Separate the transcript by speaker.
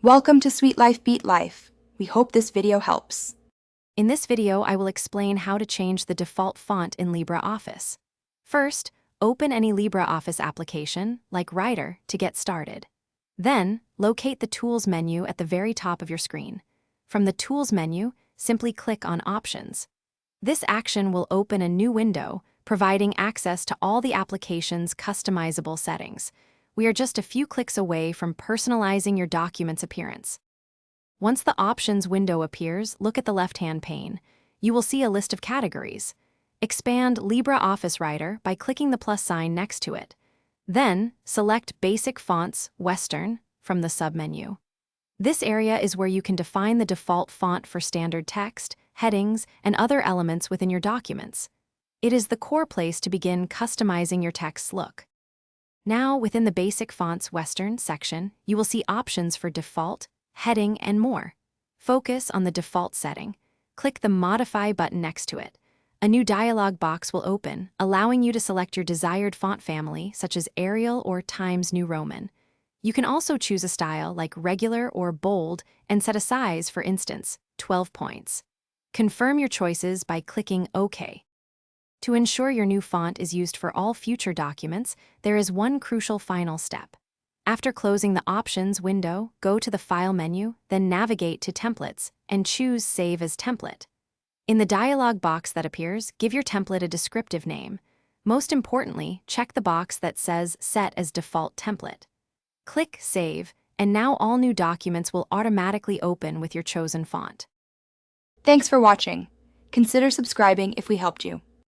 Speaker 1: Welcome to Sweet Life Beat Life. We hope this video helps.
Speaker 2: In this video, I will explain how to change the default font in LibreOffice. First, open any LibreOffice application, like Writer, to get started. Then, locate the Tools menu at the very top of your screen. From the Tools menu, simply click on Options. This action will open a new window, providing access to all the application's customizable settings. We are just a few clicks away from personalizing your document's appearance. Once the Options window appears, look at the left-hand pane. You will see a list of categories. Expand LibreOffice Writer by clicking the plus sign next to it. Then, select Basic Fonts Western from the submenu. This area is where you can define the default font for standard text, headings, and other elements within your documents. It is the core place to begin customizing your text's look. Now, within the Basic Fonts Western section, you will see options for default, heading, and more. Focus on the default setting. Click the Modify button next to it. A new dialog box will open, allowing you to select your desired font family, such as Arial or Times New Roman. You can also choose a style like regular or bold and set a size, for instance, 12 points. Confirm your choices by clicking OK. To ensure your new font is used for all future documents, there is one crucial final step. After closing the Options window, go to the File menu, then navigate to Templates, and choose Save as Template. In the dialog box that appears, give your template a descriptive name. Most importantly, check the box that says Set as Default Template. Click Save, and now all new documents will automatically open with your chosen font.
Speaker 1: Thanks for watching. Consider subscribing if we helped you.